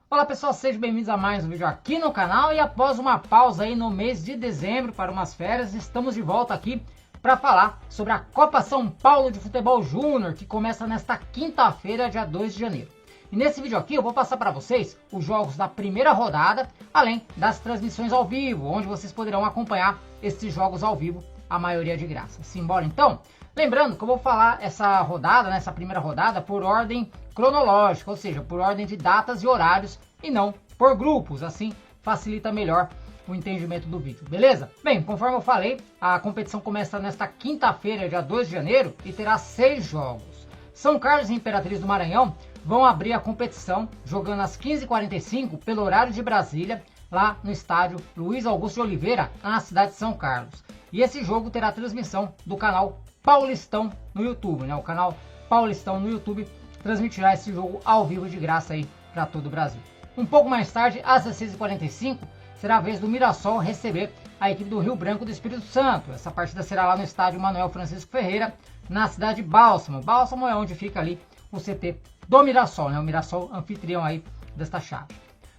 Olá pessoal, sejam bem-vindos a mais um vídeo aqui no canal. E após uma pausa aí no mês de dezembro para umas férias, estamos de volta aqui para falar sobre a Copa São Paulo de Futebol Júnior, que começa nesta quinta-feira, dia 2 de janeiro. E nesse vídeo aqui eu vou passar para vocês os jogos da primeira rodada, além das transmissões ao vivo, onde vocês poderão acompanhar esses jogos ao vivo, a maioria de graça. Simbora então? Lembrando que eu vou falar essa rodada, essa primeira rodada, por ordem cronológica, ou seja, por ordem de datas e horários e não por grupos, assim facilita melhor o entendimento do vídeo, beleza? Bem, conforme eu falei, a competição começa nesta quinta-feira, dia 2 de janeiro, e terá 6 jogos. São Carlos e Imperatriz do Maranhão vão abrir a competição jogando às 15h45 pelo horário de Brasília, lá no estádio Luiz Augusto de Oliveira, na cidade de São Carlos. E esse jogo terá transmissão do canal Paulistão no YouTube, O canal Paulistão no YouTube transmitirá esse jogo ao vivo de graça aí para todo o Brasil. Um pouco mais tarde, às 16h45, será a vez do Mirassol receber a equipe do Rio Branco do Espírito Santo. Essa partida será lá no estádio Manuel Francisco Ferreira, na cidade de Bálsamo. Bálsamo é onde fica ali o CT do Mirassol, O Mirassol anfitrião aí desta chave.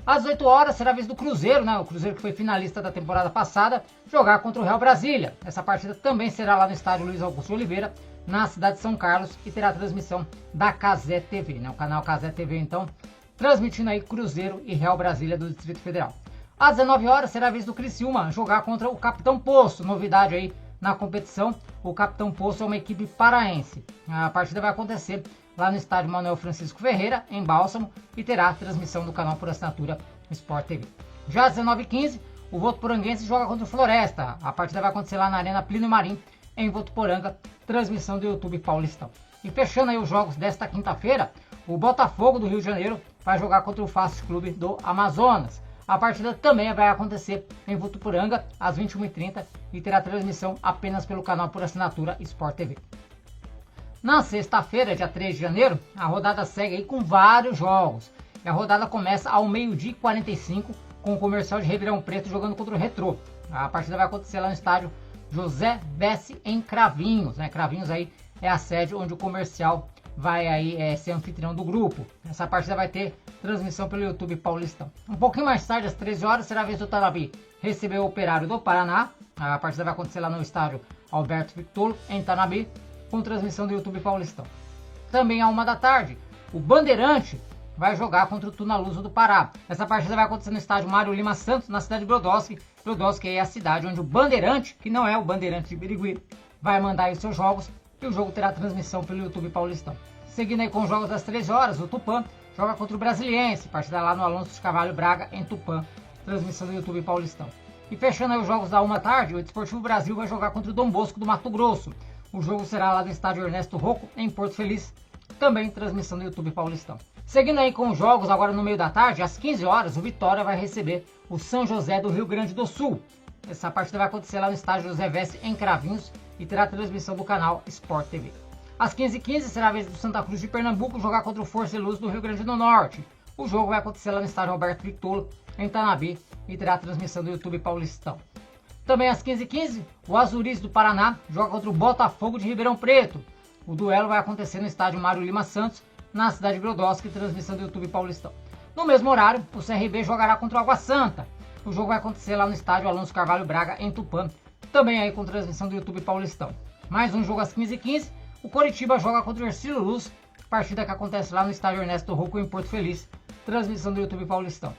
Às 18 horas será a vez do Cruzeiro, O Cruzeiro que foi finalista da temporada passada, jogar contra o Real Brasília. Essa partida também será lá no estádio Luiz Augusto de Oliveira, na cidade de São Carlos, e terá transmissão da Cazé TV, O canal Cazé TV, então, transmitindo aí Cruzeiro e Real Brasília do Distrito Federal. Às 19 horas será a vez do Criciúma jogar contra o Capitão Poço, novidade aí na competição. O Capitão Poço é uma equipe paraense. A partida vai acontecer lá no estádio Manuel Francisco Ferreira, em Bálsamo, e terá transmissão do canal por assinatura Sport TV. Já às 19h15, o Votuporanguense joga contra o Floresta. A partida vai acontecer lá na Arena Plínio Marim, em Votuporanga, transmissão do YouTube Paulistão. E fechando aí os jogos desta quinta-feira, o Botafogo do Rio de Janeiro vai jogar contra o Fast Clube do Amazonas. A partida também vai acontecer em Votuporanga, às 21h30, e terá transmissão apenas pelo canal por assinatura Sport TV. Na sexta-feira, dia 3 de janeiro, a rodada segue aí com vários jogos. E a rodada começa ao 12h45 com o Comercial de Ribeirão Preto jogando contra o Retrô. A partida vai acontecer lá no estádio José Bessi, em Cravinhos. Cravinhos aí é a sede onde o Comercial vai aí ser anfitrião do grupo. Essa partida vai ter transmissão pelo YouTube Paulistão. Um pouquinho mais tarde, às 13 horas, será a vez do Tanabi receber o Operário do Paraná. A partida vai acontecer lá no estádio Alberto Victolo, em Tanabi, com transmissão do YouTube Paulistão. Também à 1 da tarde, o Bandeirante vai jogar contra o Tunaluso do Pará. Essa partida vai acontecer no estádio Mário Lima Santos, na cidade de Brodowski. Brodowski é a cidade onde o Bandeirante, que não é o Bandeirante de Birigui, vai mandar aí seus jogos, e o jogo terá transmissão pelo YouTube Paulistão. Seguindo aí com os jogos das 13 horas, o Tupã joga contra o Brasiliense, partida lá no Alonso de Carvalho Braga, em Tupã, transmissão do YouTube Paulistão. E fechando aí os jogos da 1 da tarde, o Desportivo Brasil vai jogar contra o Dom Bosco do Mato Grosso. O jogo será lá no estádio Ernesto Rocco, em Porto Feliz, também transmissão do YouTube Paulistão. Seguindo aí com os jogos, agora no meio da tarde, às 15 horas, o Vitória vai receber o São José do Rio Grande do Sul. Essa partida vai acontecer lá no estádio José Vesce, em Cravinhos, e terá transmissão do canal Sport TV. Às 15h15 será a vez do Santa Cruz de Pernambuco jogar contra o Força e Luz do Rio Grande do Norte. O jogo vai acontecer lá no estádio Roberto Victolo, em Tanabi, e terá transmissão do YouTube Paulistão. Também às 15h15, o Azuris do Paraná joga contra o Botafogo de Ribeirão Preto. O duelo vai acontecer no estádio Mário Lima Santos, na cidade de Brodowski, transmissão do YouTube Paulistão. No mesmo horário, o CRB jogará contra o Água Santa. O jogo vai acontecer lá no estádio Alonso Carvalho Braga, em Tupã, também aí com transmissão do YouTube Paulistão. Mais um jogo às 15h15, o Coritiba joga contra o Ercílio Luz, partida que acontece lá no estádio Ernesto Rocco, em Porto Feliz, transmissão do YouTube Paulistão.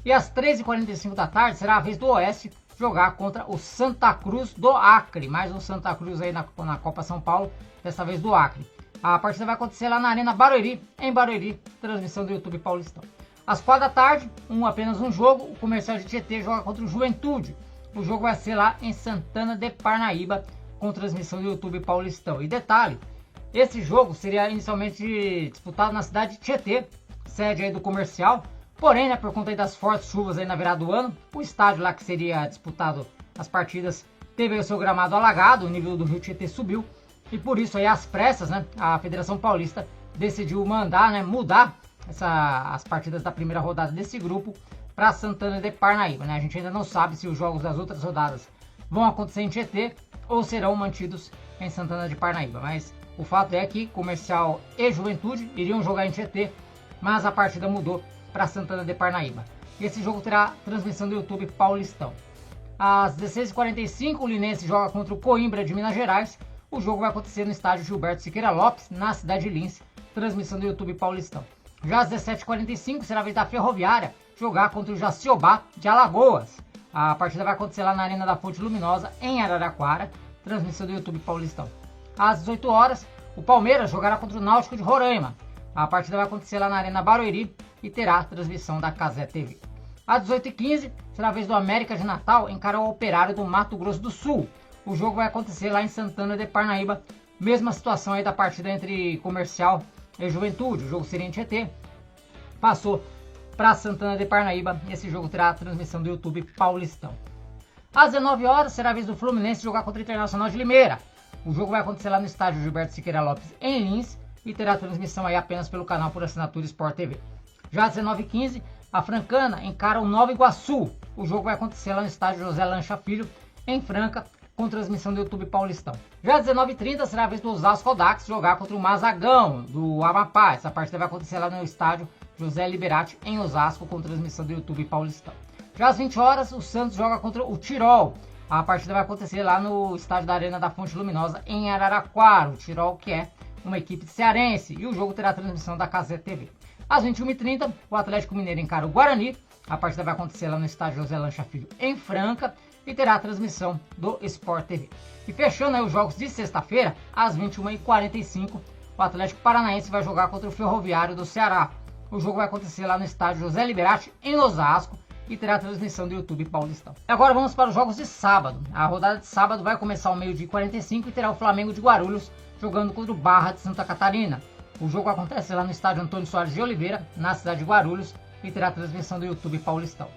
E às 13h45 da tarde será a vez do Oeste jogar contra o Santa Cruz do Acre. Mais um Santa Cruz aí na Copa São Paulo, dessa vez do Acre. A partida vai acontecer lá na Arena Barueri, em Barueri, transmissão do YouTube Paulistão. Às 4 da tarde, apenas um jogo, o Comercial de Tietê joga contra o Juventude. O jogo vai ser lá em Santana de Parnaíba, com transmissão do YouTube Paulistão. E detalhe, esse jogo seria inicialmente disputado na cidade de Tietê, sede aí do Comercial. Porém, por conta aí das fortes chuvas aí na virada do ano, o estádio lá que seria disputado as partidas teve o seu gramado alagado, o nível do rio Tietê subiu. E por isso aí às pressas, a Federação Paulista decidiu mudar as partidas da primeira rodada desse grupo para Santana de Parnaíba. A gente ainda não sabe se os jogos das outras rodadas vão acontecer em Tietê ou serão mantidos em Santana de Parnaíba. Mas o fato é que Comercial e Juventude iriam jogar em Tietê, mas a partida mudou para Santana de Parnaíba. Esse jogo terá transmissão do YouTube Paulistão. Às 16h45, o Linense joga contra o Coimbra de Minas Gerais. O jogo vai acontecer no estádio Gilberto Siqueira Lopes, na cidade de Lins, transmissão do YouTube Paulistão. Já às 17h45, será a vez da Ferroviária jogar contra o Jaciobá de Alagoas. A partida vai acontecer lá na Arena da Fonte Luminosa, em Araraquara, transmissão do YouTube Paulistão. Às 18 horas, o Palmeiras jogará contra o Náutico de Roraima. A partida vai acontecer lá na Arena Barueri e terá transmissão da Cazé TV. Às 18h15, será a vez do América de Natal encarar o Operário do Mato Grosso do Sul. O jogo vai acontecer lá em Santana de Parnaíba. Mesma situação aí da partida entre Comercial e Juventude. O jogo seria em Tietê. Passou para Santana de Parnaíba. Esse jogo terá a transmissão do YouTube Paulistão. Às 19 horas, será a vez do Fluminense jogar contra o Internacional de Limeira. O jogo vai acontecer lá no estádio Gilberto Siqueira Lopes, em Lins, e terá transmissão aí apenas pelo canal por assinatura Sport TV. Já às 19h15, a Francana encara o Nova Iguaçu. O jogo vai acontecer lá no estádio José Lancha Filho, em Franca, com transmissão do YouTube Paulistão. Já às 19h30, será a vez do Osasco Audax jogar contra o Mazagão, do Amapá. Essa partida vai acontecer lá no estádio José Liberati, em Osasco, com transmissão do YouTube Paulistão. Já às 20 horas, o Santos joga contra o Tirol. A partida vai acontecer lá no estádio da Arena da Fonte Luminosa, em Araraquara. O Tirol, que é uma equipe cearense. E o jogo terá a transmissão da Cazé TV. Às 21h30, o Atlético Mineiro encara o Guarani. A partida vai acontecer lá no estádio José Lancha Filho, em Franca, e terá a transmissão do Sport TV. E fechando aí os jogos de sexta-feira, às 21h45, o Atlético Paranaense vai jogar contra o Ferroviário do Ceará. O jogo vai acontecer lá no estádio José Liberati, em Osasco, e terá a transmissão do YouTube Paulistão. Agora vamos para os jogos de sábado. A rodada de sábado vai começar ao 12h45 e terá o Flamengo de Guarulhos jogando contra o Barra de Santa Catarina. O jogo acontece lá no estádio Antônio Soares de Oliveira, na cidade de Guarulhos, e terá a transmissão do YouTube Paulistão.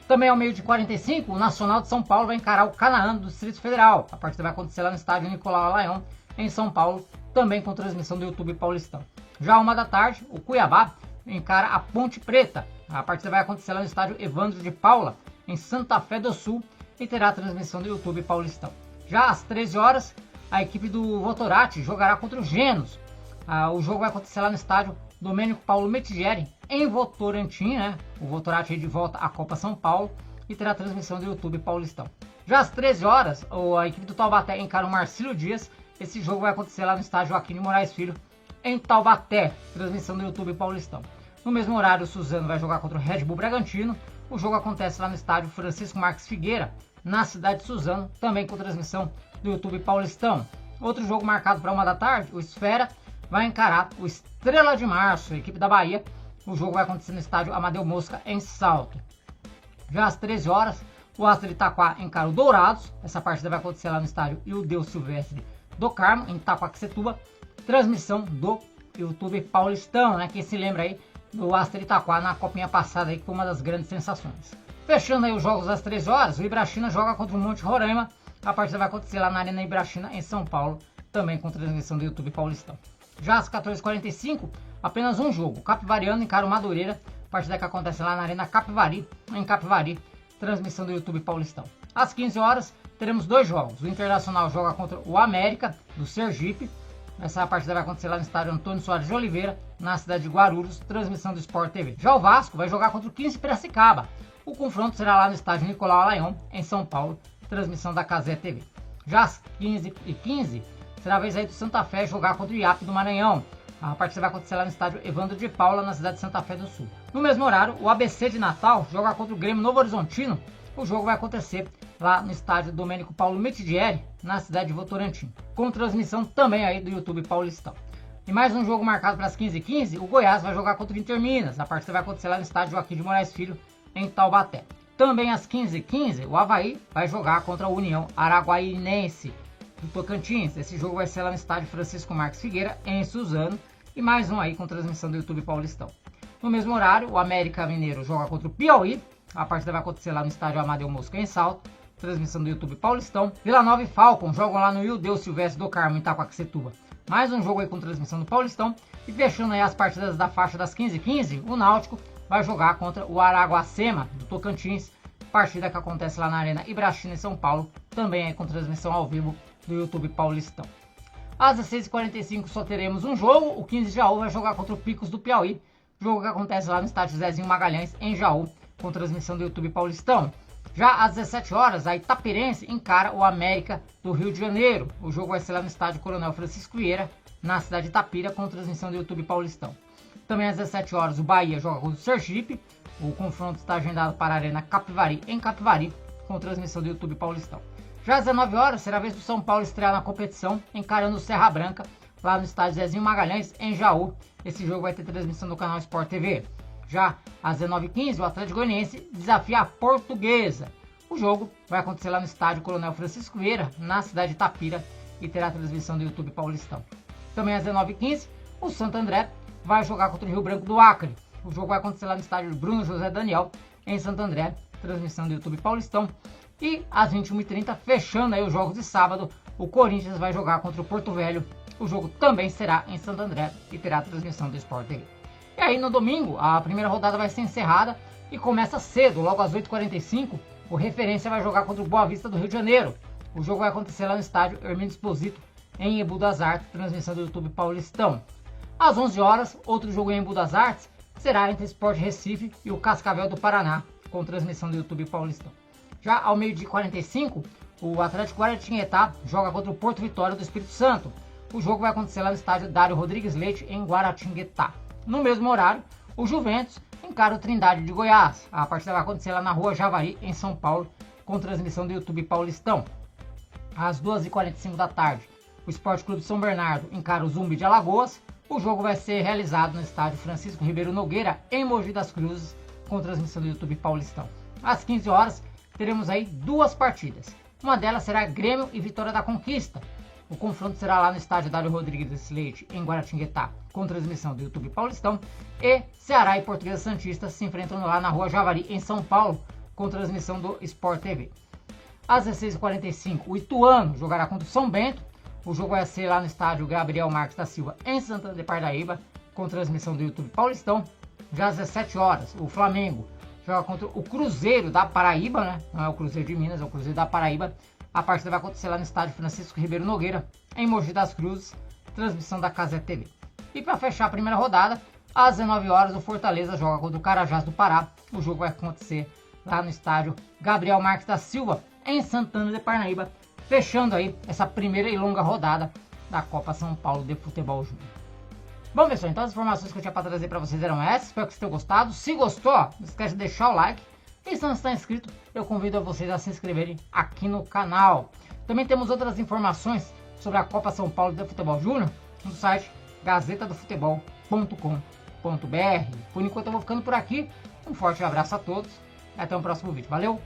Também ao 12h45, o Nacional de São Paulo vai encarar o Canaã do Distrito Federal. A partida vai acontecer lá no estádio Nicolau Alaion, em São Paulo, também com transmissão do YouTube Paulistão. Já à 13h, o Cuiabá encara a Ponte Preta. A partida vai acontecer lá no estádio Evandro de Paula, em Santa Fé do Sul, e terá a transmissão do YouTube Paulistão. Já às 13 horas, a equipe do Votorati jogará contra o Genos. O jogo vai acontecer lá no estádio Domênico Paulo Metigieri, em Votorantim, né? O Votorati aí de volta à Copa São Paulo, e terá a transmissão do YouTube Paulistão. Já às 13 horas, a equipe do Taubaté encara o Marcílio Dias. Esse jogo vai acontecer lá no estádio Joaquim de Moraes Filho, em Taubaté, transmissão do YouTube Paulistão. No mesmo horário, o Suzano vai jogar contra o Red Bull Bragantino. O jogo acontece lá no estádio Francisco Marques Figueira, na cidade de Suzano, também com transmissão do YouTube Paulistão. Outro jogo marcado para 13h, o Esfera vai encarar o Estrela de Março, a equipe da Bahia. O jogo vai acontecer no estádio Amadeu Mosca, em Salto. Já às 13 horas, o Astra de Itaquá encara o Dourados. Essa partida vai acontecer lá no estádio Ildeu Silvestre do Carmo, em Itaquaquecetuba. Transmissão do YouTube Paulistão, né? Quem se lembra aí do Astra de Itaquá na copinha passada aí, que foi uma das grandes sensações. Fechando aí os jogos às 13 horas, o Ibrachina joga contra o Monte Roraima. A partida vai acontecer lá na Arena Ibrachina, em São Paulo, também com transmissão do YouTube Paulistão. Já às 14h45, apenas um jogo. O Capivariano encara o Madureira. A partida que acontece lá na Arena Capivari, em Capivari, transmissão do YouTube Paulistão. Às 15 horas, teremos dois jogos. O Internacional joga contra o América, do Sergipe. Essa partida vai acontecer lá no estádio Antônio Soares de Oliveira, na cidade de Guarulhos, transmissão do Sport TV. Já o Vasco vai jogar contra o 15 Piracicaba. O confronto será lá no estádio Nicolau Alaion, em São Paulo, transmissão da Cazé TV. Já às 15h15, será a vez aí do Santa Fé jogar contra o IAP do Maranhão. A partida vai acontecer lá no estádio Evandro de Paula, na cidade de Santa Fé do Sul. No mesmo horário, o ABC de Natal joga contra o Grêmio Novo Horizontino. O jogo vai acontecer lá no estádio Domênico Paulo Metigieri, na cidade de Votorantim, com transmissão também aí do YouTube Paulistão. E mais um jogo marcado para as 15h15, o Goiás vai jogar contra o Inter Minas. A partida vai acontecer lá no estádio Joaquim de Moraes Filho, em Taubaté. Também às 15h15, o Avaí vai jogar contra a União Araguainense do Tocantins. Esse jogo vai ser lá no estádio Francisco Marques Figueira, em Suzano. E mais um aí com transmissão do YouTube Paulistão. No mesmo horário, o América Mineiro joga contra o Piauí. A partida vai acontecer lá no estádio Amadeu Mosca, em Salto. Transmissão do YouTube Paulistão. Vila Nova e Falcon jogam lá no Ildeu Silvestre do Carmo, em Itaquaquecetuba. Mais um jogo aí com transmissão do Paulistão. E fechando aí as partidas da faixa das 15h15, o Náutico vai jogar contra o Araguacema, do Tocantins. Partida que acontece lá na Arena Ibrachina, em São Paulo. Também aí com transmissão ao vivo do YouTube Paulistão. Às 16h45 só teremos um jogo. O 15 de Jaú vai jogar contra o Picos do Piauí. jogo que acontece lá no estádio Zezinho Magalhães, em Jaú, com transmissão do YouTube Paulistão. Já às 17 horas, a Itapirense encara o América do Rio de Janeiro. O jogo vai ser lá no estádio Coronel Francisco Vieira, na cidade de Itapira, com transmissão do YouTube Paulistão. Também às 17 horas, o Bahia joga contra o Sergipe. O confronto está agendado para a Arena Capivari, em Capivari, com transmissão do YouTube Paulistão. Já às 19 horas, será a vez do São Paulo estrear na competição, encarando o Serra Branca, lá no estádio Zezinho Magalhães, em Jaú. Esse jogo vai ter transmissão do canal Sport TV. Já às 19h15, o Atlético Goianiense desafia a Portuguesa. O jogo vai acontecer lá no estádio Coronel Francisco Vieira, na cidade de Itapira, e terá transmissão do YouTube Paulistão. Também às 19h15, o Santo André vai jogar contra o Rio Branco do Acre. O jogo vai acontecer lá no estádio Bruno José Daniel, em Santo André, transmissão do YouTube Paulistão. E às 21h30, fechando aí os jogos de sábado, o Corinthians vai jogar contra o Porto Velho. O jogo também será em Santo André e terá transmissão do Sport TV. E aí no domingo, a primeira rodada vai ser encerrada e começa cedo, logo às 8h45, o Referência vai jogar contra o Boa Vista do Rio de Janeiro. O jogo vai acontecer lá no estádio Hermínio Esposito, em Embu das Artes, transmissão do YouTube Paulistão. Às 11 horas, outro jogo em Embu das Artes será entre Sport Recife e o Cascavel do Paraná, com transmissão do YouTube Paulistão. Já ao meio-dia 45, o Atlético Guaratinguetá joga contra o Porto Vitória do Espírito Santo. O jogo vai acontecer lá no estádio Dário Rodrigues Leite, em Guaratinguetá. No mesmo horário, o Juventus encara o Trindade de Goiás. A partida vai acontecer lá na Rua Javari, em São Paulo, com transmissão do YouTube Paulistão. Às 2h45 da tarde, o Sport Clube São Bernardo encara o Zumbi de Alagoas. O jogo vai ser realizado no estádio Francisco Ribeiro Nogueira, em Mogi das Cruzes, com transmissão do YouTube Paulistão. Às 15 horas, teremos aí duas partidas. Uma delas será Grêmio e Vitória da Conquista. O confronto será lá no estádio Dário Rodrigues Leite, em Guaratinguetá, com transmissão do YouTube Paulistão. E Ceará e Portuguesa Santista se enfrentam lá na Rua Javari, em São Paulo, com transmissão do Sport TV. Às 16h45, o Ituano jogará contra o São Bento. O jogo vai ser lá no estádio Gabriel Marques da Silva, em Santana de Parnaíba, com transmissão do YouTube Paulistão. Já às 17 horas, o Flamengo joga contra o Cruzeiro da Paraíba, né? Não é o Cruzeiro de Minas, é o Cruzeiro da Paraíba. A partida vai acontecer lá no estádio Francisco Ribeiro Nogueira, em Mogi das Cruzes, transmissão da Casé TV. E para fechar a primeira rodada, às 19 horas, o Fortaleza joga contra o Carajás do Pará. O jogo vai acontecer lá no estádio Gabriel Marques da Silva, em Santana de Parnaíba, fechando aí essa primeira e longa rodada da Copa São Paulo de Futebol Júnior. Bom, pessoal, então as informações que eu tinha para trazer para vocês eram essas. Espero que vocês tenham gostado. Se gostou, não esquece de deixar o like. E se não está inscrito, eu convido a vocês a se inscreverem aqui no canal. Também temos outras informações sobre a Copa São Paulo de Futebol Júnior no site gazetadofutebol.com.br. Por enquanto eu vou ficando por aqui. Um forte abraço a todos e até o próximo vídeo. Valeu!